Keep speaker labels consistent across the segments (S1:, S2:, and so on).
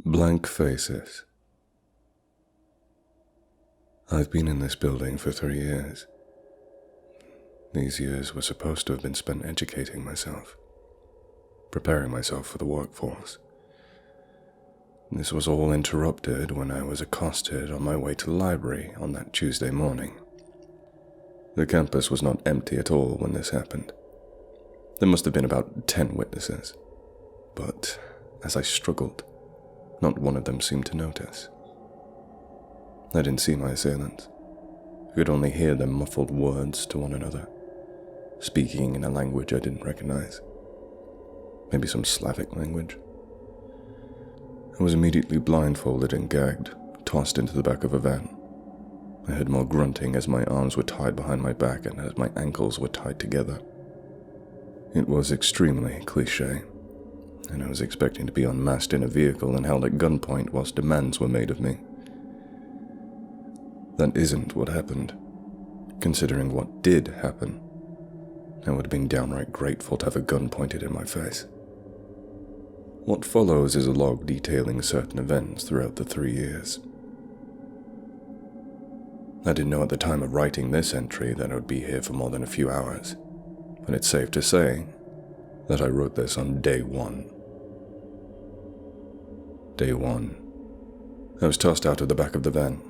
S1: Blankfaces. I've been in this building for 3 years. These years were supposed to have been spent educating myself, preparing myself for the workforce. This was all interrupted when I was accosted on my way to the library on that Tuesday morning. The campus was not empty at all when this happened. There must have been about 10 witnesses, but as I struggled, not one of them seemed to notice. I didn't see my assailants. I could only hear their muffled words to one another, speaking in a language I didn't recognize. Maybe some Slavic language. I was immediately blindfolded and gagged, tossed into the back of a van. I heard more grunting as my arms were tied behind my back and as my ankles were tied together. It was extremely cliché, and I was expecting to be unmasked in a vehicle and held at gunpoint whilst demands were made of me. That isn't what happened. Considering what did happen, I would have been downright grateful to have a gun pointed in my face. What follows is a log detailing certain events throughout the 3 years. I didn't know at the time of writing this entry that I would be here for more than a few hours, but it's safe to say that I wrote this on day 1. Day 1. I was tossed out of the back of the van.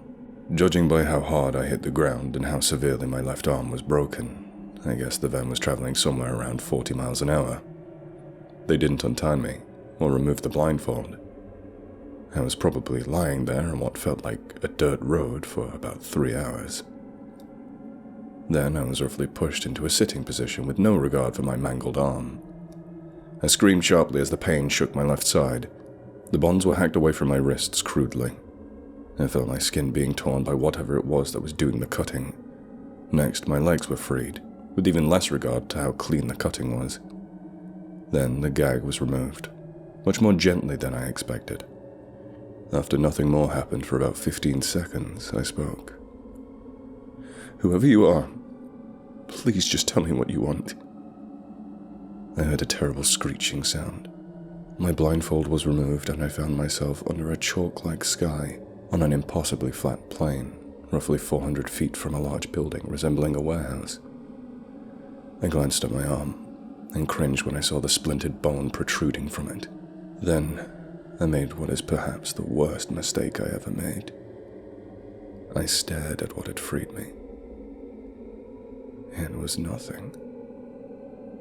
S1: Judging by how hard I hit the ground and how severely my left arm was broken, I guess the van was traveling somewhere around 40 miles an hour. They didn't untie me or remove the blindfold. I was probably lying there on what felt like a dirt road for about 3 hours. Then I was roughly pushed into a sitting position with no regard for my mangled arm. I screamed sharply as the pain shook my left side. The bonds were hacked away from my wrists crudely. I felt my skin being torn by whatever it was that was doing the cutting. Next, my legs were freed, with even less regard to how clean the cutting was. Then the gag was removed, much more gently than I expected. After nothing more happened for about 15 seconds, I spoke. "Whoever you are, please just tell me what you want." I heard a terrible screeching sound. My blindfold was removed and I found myself under a chalk-like sky on an impossibly flat plain, roughly 400 feet from a large building resembling a warehouse. I glanced at my arm and cringed when I saw the splintered bone protruding from it. Then I made what is perhaps the worst mistake I ever made. I stared at what had freed me. It was nothing.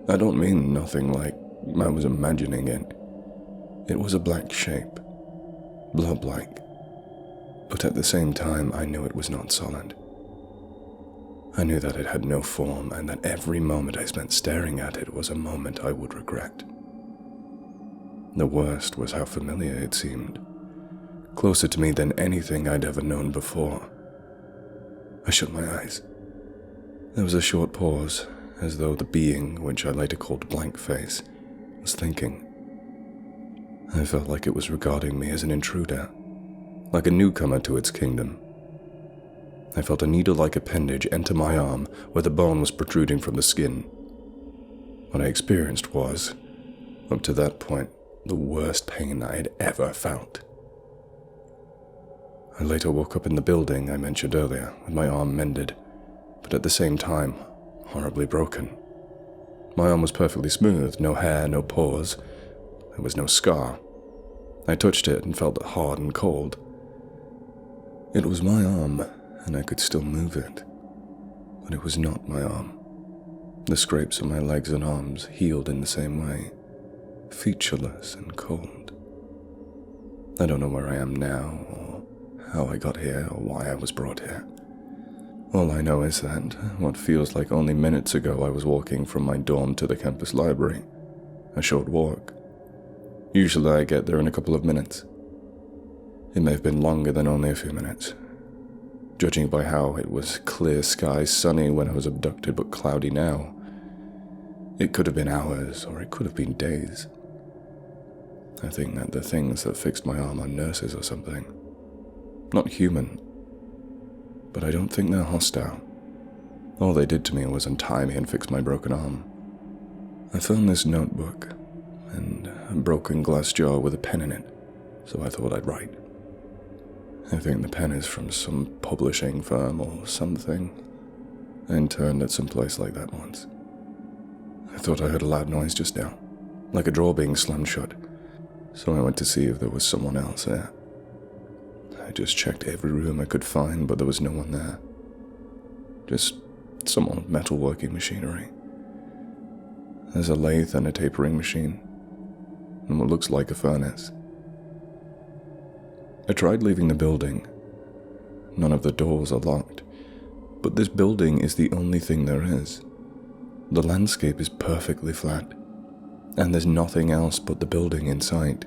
S1: I don't mean nothing like I was imagining it. It was a black shape, blob-like, but at the same time I knew it was not solid. I knew that it had no form and that every moment I spent staring at it was a moment I would regret. The worst was how familiar it seemed, closer to me than anything I'd ever known before. I shut my eyes. There was a short pause, as though the being, which I later called Blankface, was thinking. I felt like it was regarding me as an intruder, like a newcomer to its kingdom. I felt a needle-like appendage enter my arm where the bone was protruding from the skin. What I experienced was, up to that point, the worst pain I had ever felt. I later woke up in the building I mentioned earlier, with my arm mended, but at the same time, horribly broken. My arm was perfectly smooth, no hair, no pores. There was no scar. I touched it and felt it hard and cold. It was my arm, and I could still move it. But it was not my arm. The scrapes on my legs and arms healed in the same way, featureless and cold. I don't know where I am now, or how I got here, or why I was brought here. All I know is that, what feels like only minutes ago, I was walking from my dorm to the campus library. A short walk. Usually I get there in a couple of minutes. It may have been longer than only a few minutes. Judging by how it was clear skies, sunny when I was abducted, but cloudy now. It could have been hours, or it could have been days. I think that the things that fixed my arm are nurses or something. Not human. But I don't think they're hostile. All they did to me was untie me and fix my broken arm. I found this notebook, and a broken glass jar with a pen in it. so I thought I'd write. I think the pen is from some publishing firm or something. I interned at some place like that once. I thought I heard a loud noise just now, like a drawer being slammed shut, so I went to see if there was someone else there. I just checked every room I could find, but there was no one there. Just some old metalworking machinery. There's a lathe and a tapering machine, and what looks like a furnace. I tried leaving the building. None of the doors are locked, but this building is the only thing there is. The landscape is perfectly flat, and there's nothing else but the building in sight.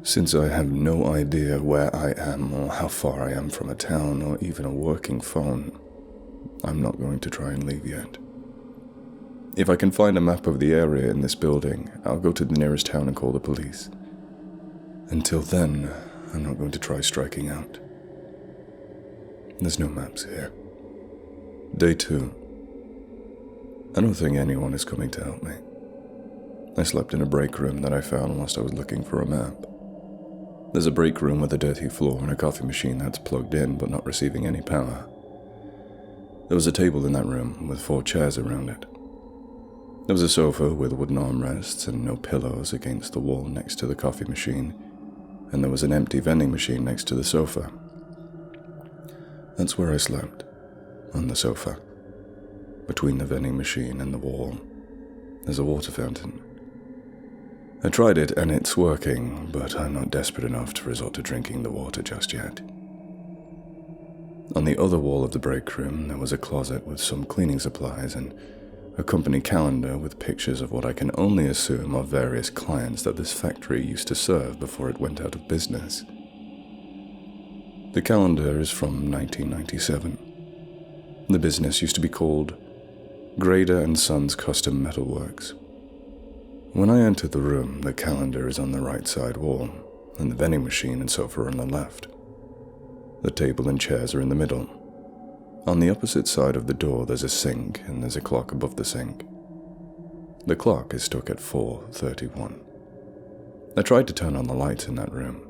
S1: Since I have no idea where I am or how far I am from a town or even a working phone, I'm not going to try and leave yet. If I can find a map of the area in this building, I'll go to the nearest town and call the police. Until then, I'm not going to try striking out. There's no maps here. Day 2. I don't think anyone is coming to help me. I slept in a break room that I found whilst I was looking for a map. There's a break room with a dirty floor and a coffee machine that's plugged in but not receiving any power. There was a table in that room with 4 chairs around it. There was a sofa with wooden armrests and no pillows against the wall next to the coffee machine, and there was an empty vending machine next to the sofa. That's where I slept, on the sofa. Between the vending machine and the wall, there's a water fountain. I tried it and it's working, but I'm not desperate enough to resort to drinking the water just yet. On the other wall of the break room, there was a closet with some cleaning supplies and a company calendar with pictures of what I can only assume are various clients that this factory used to serve before it went out of business. The calendar is from 1997. The business used to be called Grader & Sons Custom Metalworks. When I entered the room, the calendar is on the right side wall, and the vending machine and sofa are on the left. The table and chairs are in the middle. On the opposite side of the door, there's a sink, and there's a clock above the sink. The clock is stuck at 4:31. I tried to turn on the lights in that room,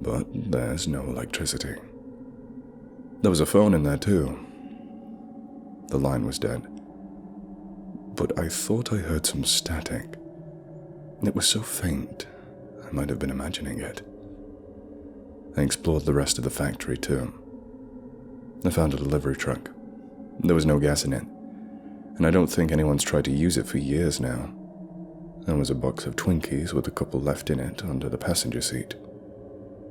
S1: but there's no electricity. There was a phone in there too. The line was dead. But I thought I heard some static. It was so faint, I might have been imagining it. I explored the rest of the factory too. I found a delivery truck. There was no gas in it, and I don't think anyone's tried to use it for years now. There was a box of Twinkies with a couple left in it under the passenger seat.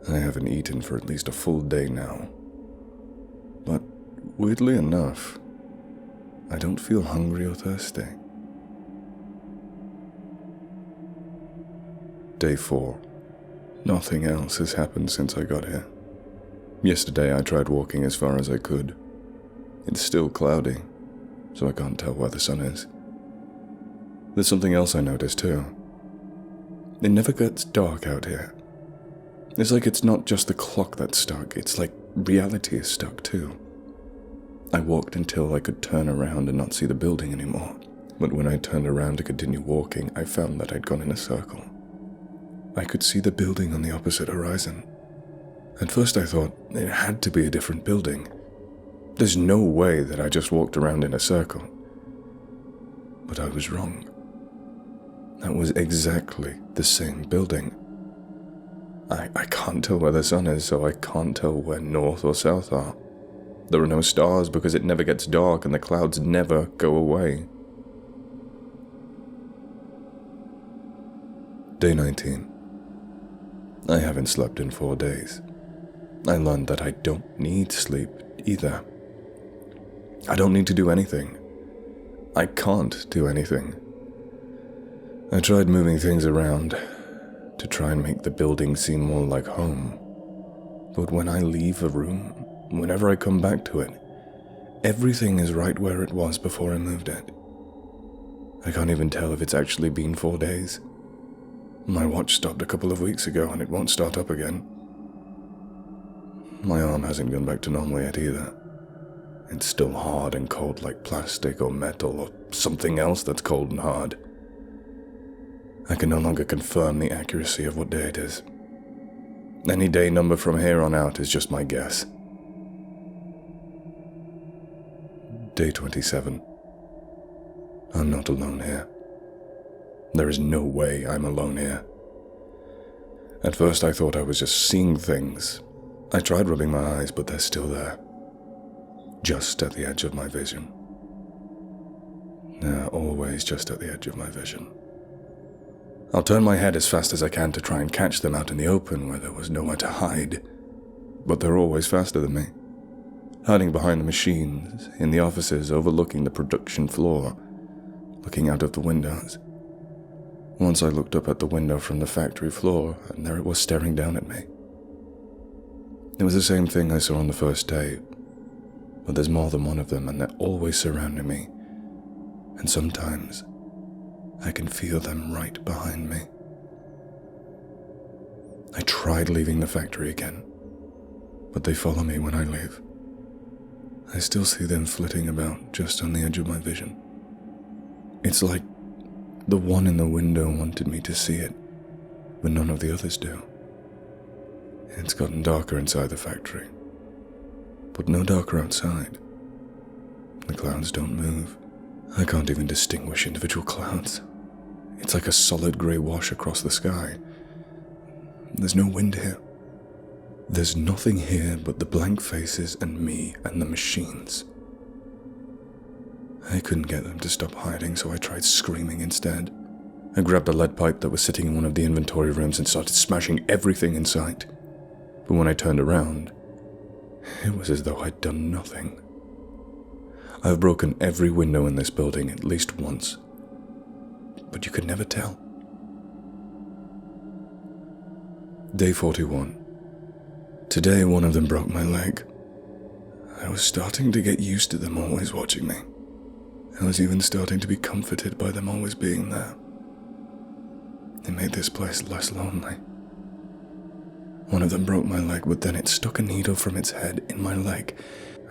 S1: I haven't eaten for at least a full day now. But weirdly enough, I don't feel hungry or thirsty. Day 4. Nothing else has happened since I got here. Yesterday I tried walking as far as I could. It's still cloudy, so I can't tell where the sun is. There's something else I noticed too. It never gets dark out here. It's like it's not just the clock that's stuck, it's like reality is stuck too. I walked until I could turn around and not see the building anymore, but when I turned around to continue walking, I found that I'd gone in a circle. I could see the building on the opposite horizon. At first I thought it had to be a different building. There's no way that I just walked around in a circle. But I was wrong. That was exactly the same building. I can't tell where the sun is, so I can't tell where north or south are. There are no stars because it never gets dark and the clouds never go away. Day 19. I haven't slept in 4 days. I learned that I don't need sleep either. I don't need to do anything. I can't do anything. I tried moving things around to try and make the building seem more like home. But when I leave a room, whenever I come back to it, everything is right where it was before I moved it. I can't even tell if it's actually been 4 days. My watch stopped a couple of weeks ago and it won't start up again. My arm hasn't gone back to normal yet either. It's still hard and cold like plastic or metal or something else that's cold and hard. I can no longer confirm the accuracy of what day it is. Any day number from here on out is just my guess. Day 27. I'm not alone here. There is no way I'm alone here. At first I thought I was just seeing things. I tried rubbing my eyes, but they're still there. Just at the edge of my vision. They're always just at the edge of my vision. I'll turn my head as fast as I can to try and catch them out in the open where there was nowhere to hide. But they're always faster than me. Hiding behind the machines, in the offices overlooking the production floor, looking out of the windows. Once I looked up at the window from the factory floor, and there it was staring down at me. It was the same thing I saw on the first day, but there's more than one of them, and they're always surrounding me. And sometimes, I can feel them right behind me. I tried leaving the factory again, but they follow me when I leave. I still see them flitting about just on the edge of my vision. It's like the one in the window wanted me to see it, but none of the others do. It's gotten darker inside the factory, but no darker outside. The clouds don't move. I can't even distinguish individual clouds. It's like a solid grey wash across the sky. There's no wind here. There's nothing here but the blank faces and me and the machines. I couldn't get them to stop hiding, so I tried screaming instead. I grabbed a lead pipe that was sitting in one of the inventory rooms and started smashing everything in sight. But when I turned around, it was as though I'd done nothing. I've broken every window in this building at least once, but you could never tell. Day 41. Today one of them broke my leg. I was starting to get used to them always watching me. I was even starting to be comforted by them always being there. It made this place less lonely. One of them broke my leg, but then it stuck a needle from its head in my leg,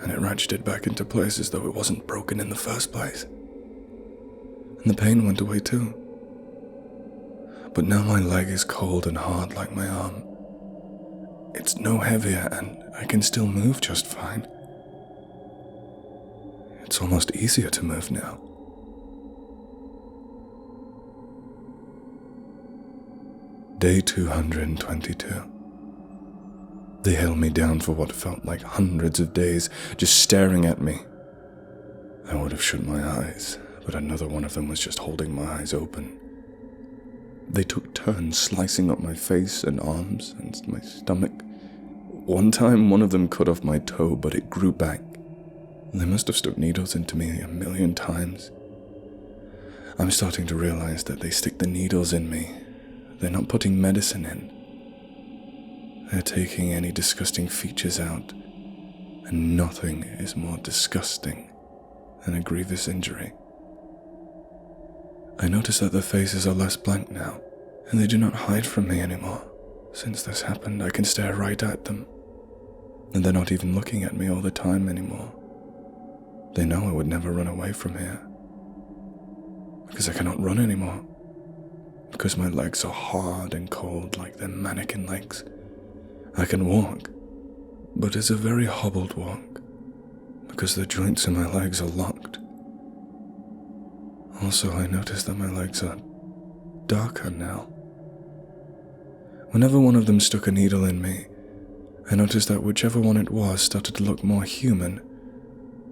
S1: and it ratcheted back into place as though it wasn't broken in the first place. And the pain went away too. But now my leg is cold and hard like my arm. It's no heavier and I can still move just fine. It's almost easier to move now. Day 222. They held me down for what felt like hundreds of days, just staring at me. I would have shut my eyes, but another one of them was just holding my eyes open. They took turns slicing up my face and arms and my stomach. One time, one of them cut off my toe, but it grew back. They must have stuck needles into me 1,000,000 times. I'm starting to realize that they stick the needles in me. They're not putting medicine in. They're taking any disgusting features out, and nothing is more disgusting than a grievous injury. I notice that their faces are less blank now, and they do not hide from me anymore. Since this happened, I can stare right at them, and they're not even looking at me all the time anymore. They know I would never run away from here, because I cannot run anymore, because my legs are hard and cold like their mannequin legs. I can walk, but it's a very hobbled walk, because the joints in my legs are locked. Also, I notice that my legs are darker now. Whenever one of them stuck a needle in me, I noticed that whichever one it was started to look more human,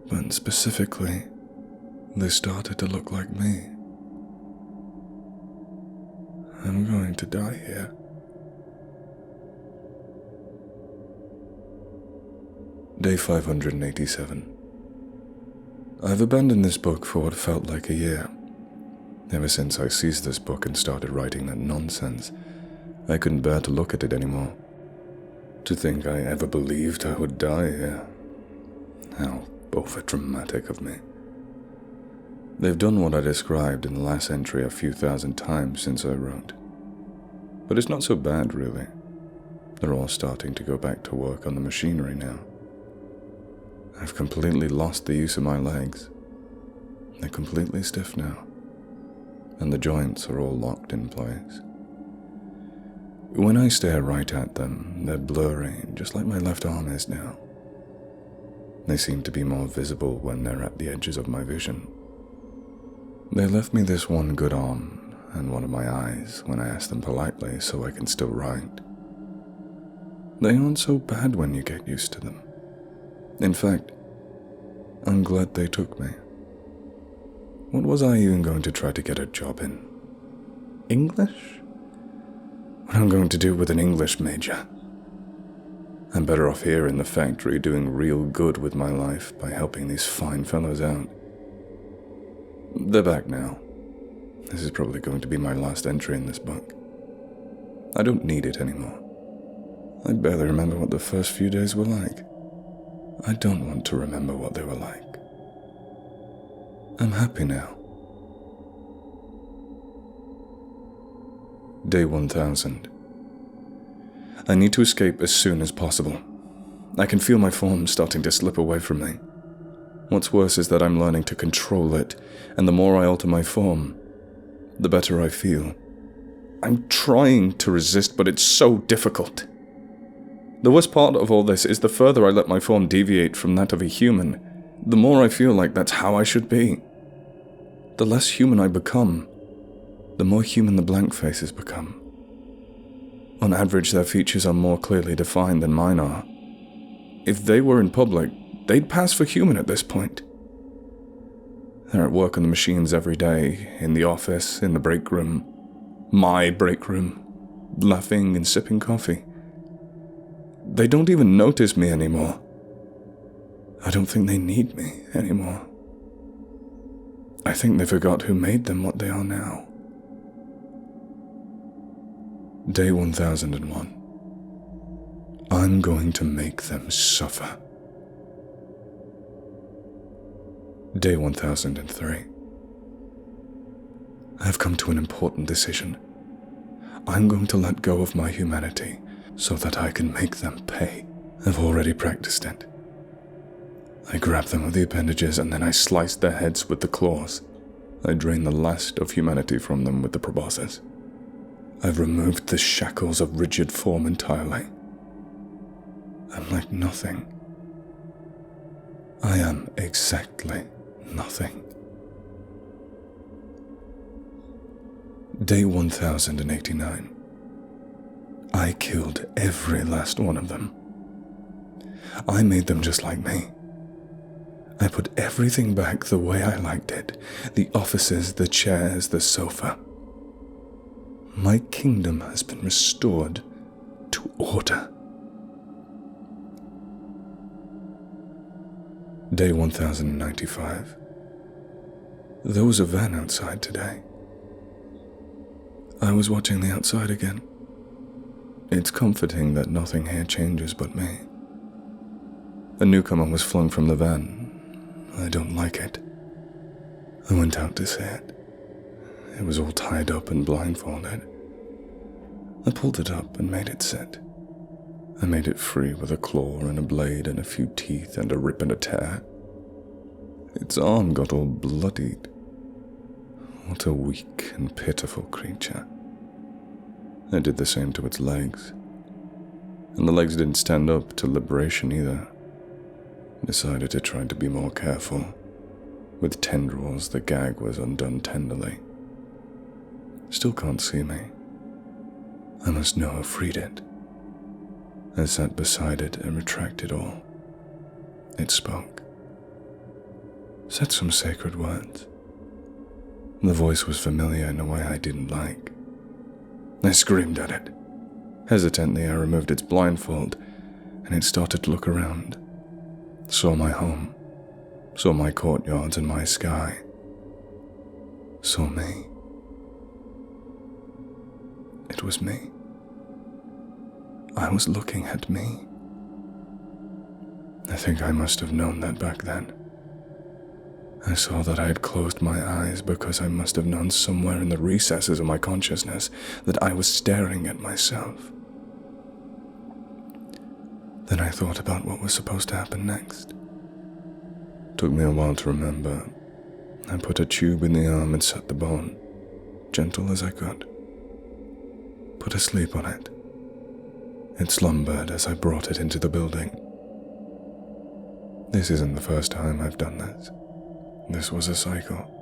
S1: but specifically, they started to look like me. I'm going to die here. Day 587. I've abandoned this book for what felt like a year. Ever since I seized this book and started writing that nonsense, I couldn't bear to look at it anymore. To think I ever believed I would die here. How over-dramatic of me. They've done what I described in the last entry a few thousand times since I wrote. But it's not so bad, really. They're all starting to go back to work on the machinery now. I've completely lost the use of my legs. They're completely stiff now. and the joints are all locked in place. When I stare right at them, they're blurry, just like my left arm is now. They seem to be more visible when they're at the edges of my vision. They left me this one good arm and one of my eyes when I asked them politely so I can still write. They aren't so bad when you get used to them. In fact, I'm glad they took me. What was I even going to try to get a job in? English? What am I going to do with an English major? I'm better off here in the factory doing real good with my life by helping these fine fellows out. They're back now. This is probably going to be my last entry in this book. I don't need it anymore. I barely remember what the first few days were like. I don't want to remember what they were like. I'm happy now. Day 1000. I need to escape as soon as possible. I can feel my form starting to slip away from me. What's worse is that I'm learning to control it, and the more I alter my form, the better I feel. I'm trying to resist, but it's so difficult. The worst part of all this is the further I let my form deviate from that of a human, the more I feel like that's how I should be. The less human I become, the more human the Blankfaces become. On average, their features are more clearly defined than mine are. If they were in public, they'd pass for human at this point. They're at work on the machines every day, in the office, in the break room, my break room, laughing and sipping coffee. They don't even notice me anymore. I don't think they need me anymore. I think they forgot who made them what they are now. Day 1001. I'm going to make them suffer. Day 1003. I've come to an important decision. I'm going to let go of my humanity so that I can make them pay. I've already practiced it. I grab them with the appendages and then I slice their heads with the claws. I drain the last of humanity from them with the proboscis. I've removed the shackles of rigid form entirely. I'm like nothing. I am exactly nothing. Day 1089. I killed every last one of them. I made them just like me. I put everything back the way I liked it. The offices, the chairs, the sofa. My kingdom has been restored to order. Day 1095. There was a van outside today. I was watching the outside again. It's comforting that nothing here changes but me. A newcomer was flung from the van. I don't like it. I went out to see it. It was all tied up and blindfolded. I pulled it up and made it sit. I made it free with a claw and a blade and a few teeth and a rip and a tear. Its arm got all bloodied. What a weak and pitiful creature. I did the same to its legs. And the legs didn't stand up to liberation either. Decided to try to be more careful. With tendrils, the gag was undone tenderly. Still can't see me. I must know who freed it. I sat beside it and retracted all. It spoke. Said some sacred words. The voice was familiar in a way I didn't like. I screamed at it. Hesitantly, I removed its blindfold, and it started to look around. Saw my home. Saw my courtyards and my sky. Saw me. It was me. I was looking at me. I think I must have known that back then. I saw that I had closed my eyes because I must have known somewhere in the recesses of my consciousness that I was staring at myself. Then I thought about what was supposed to happen next. Took me a while to remember. I put a tube in the arm and set the bone. gentle as I could. Put a sleep on it. It slumbered as I brought it into the building. This isn't the first time I've done this. This was a cycle.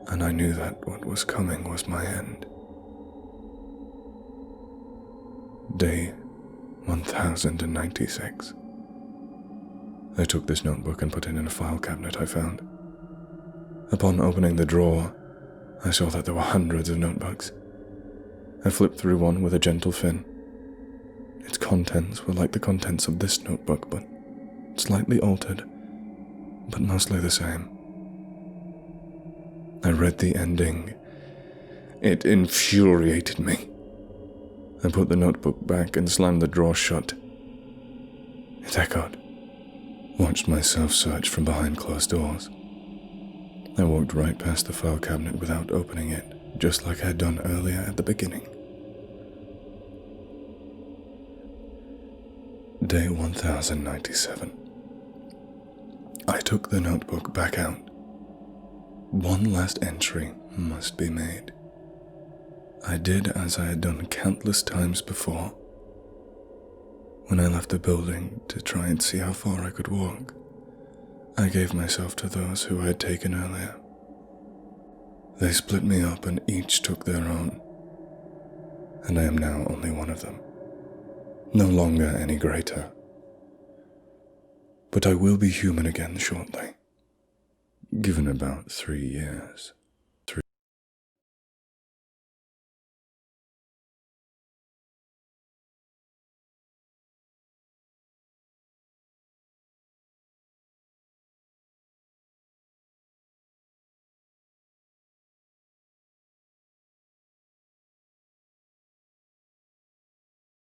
S1: And I knew that what was coming was my end. Day 1096. I took this notebook and put it in a file cabinet I found. Upon opening the drawer, I saw that there were hundreds of notebooks. I flipped through one with a gentle fin. Its contents were like the contents of this notebook, but slightly altered, but mostly the same. I read the ending. It infuriated me. I put the notebook back and slammed the drawer shut. It echoed. Watched myself search from behind closed doors. I walked right past the file cabinet without opening it, just like I had done earlier at the beginning. Day 1097. I took the notebook back out. One last entry must be made. I did as I had done countless times before. When I left the building to try and see how far I could walk, I gave myself to those who I had taken earlier. They split me up and each took their own, and I am now only one of them, no longer any greater. But I will be human again shortly, given about 3 years.